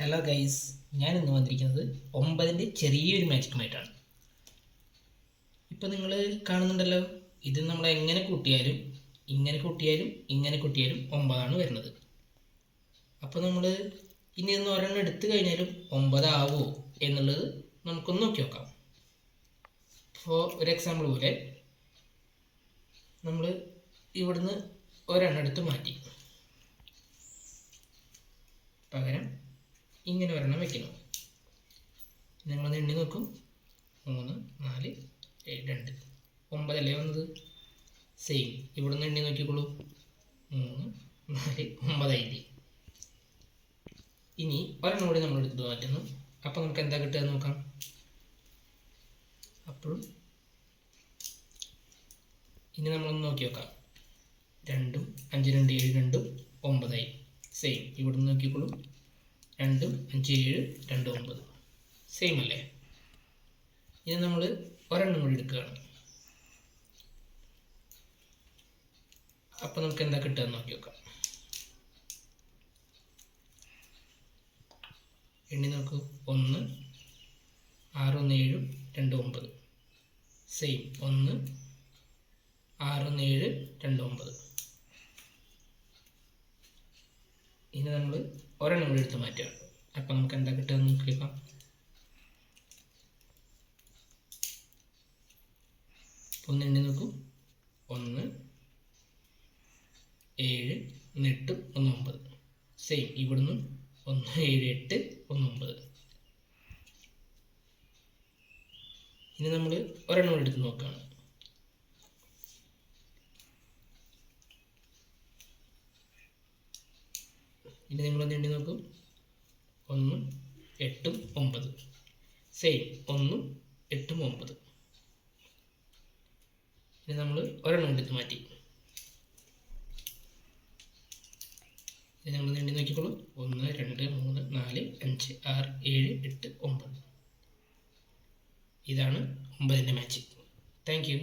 Hello guys, ഞാൻ ഇന്ന് വന്നിരിക്കുന്നത് 9ൻ്റെ ചെറിയൊരു മാജിക്കുമായിട്ടാണ്. ഇപ്പോൾ നിങ്ങൾ കാണുന്നുണ്ടല്ലോ, ഇത് നമ്മൾ എങ്ങനെ കൂട്ടിയാലും ഇങ്ങനെ കൂട്ടിയാലും 9 വരുന്നത്. അപ്പോൾ നമ്മൾ ഇനി ഇന്ന് ഒരെണ്ണം എടുത്തു കഴിഞ്ഞാലും 9 ആവുമോ എന്നുള്ളത് നമുക്കൊന്ന് നോക്കി നോക്കാം. ഇപ്പോൾ ഒരു എക്സാമ്പിൾ പോലെ നമ്മൾ ഇവിടുന്ന് ഒരെണ്ണം എടുത്ത് മാറ്റി, പകരം ഇങ്ങനെ ഒരെണ്ണം വെക്കണം. നിങ്ങളൊന്ന് എണ്ണി നോക്കും. 3, 4, 7, 2, 9 അല്ലേ വന്നത്. സെയിം ഇവിടുന്ന് എണ്ണി നോക്കിക്കോളൂ. 3, 4, 9 ആയില്ലേ. ഇനി ഒരെണ്ണം കൂടി നമ്മൾ എടുത്ത് മാറ്റുന്നു. അപ്പോൾ നമുക്ക് എന്താ കിട്ടുക എന്ന് നോക്കാം. അപ്പോഴും ഇനി നമ്മളൊന്ന് നോക്കി നോക്കാം. 2, 5, 2, 7, 2, 9 ആയി. സെയിം ഇവിടുന്ന് നോക്കിക്കോളൂ. 2, 5, 7, 2, 9 സെയിം അല്ലേ. ഇനി നമ്മൾ ഒരെണ്ണം കൂടി എടുക്കുകയാണ്. അപ്പോൾ നമുക്ക് എന്താ കിട്ടുക എന്ന് നോക്കി നോക്കാം. എണ്ണി നോക്കൂ. 1, 6, 1, 7, 2, 9 സെയിം. 1, 6, 1, 7, 2, 9. ഇനി നമ്മൾ ഒരെണ്ണം കൂടി എടുത്ത് മാറ്റുകയാണ്. അപ്പം നമുക്ക് എന്താ കിട്ടുക എന്ന് നോക്കിയേക്കാം. ഒന്ന് എണ്ണി നോക്കൂ. 1, 7, 8, 1, 9 സെയിം ഇവിടുന്ന് 1, 7, 8, 1, 9. ഇനി നമ്മൾ ഒരെണ്ണം കൂടി എടുത്ത് നോക്കുകയാണ്. ഇനി നിങ്ങളൊന്ന് എണ്ണി നോക്കൂ. 1, 8, 9 സെയിം 1, 8, 9. ഇനി നമ്മൾ ഒരെണ്ണം എടുത്ത് മാറ്റി. ഇനി നിങ്ങളൊന്ന് എണ്ണി നോക്കിക്കോളൂ. 1, 2, 3, 4, 5, 6, 7, 8, 9. ഇതാണ് 9ൻ്റെ മാജിക്. Thank you.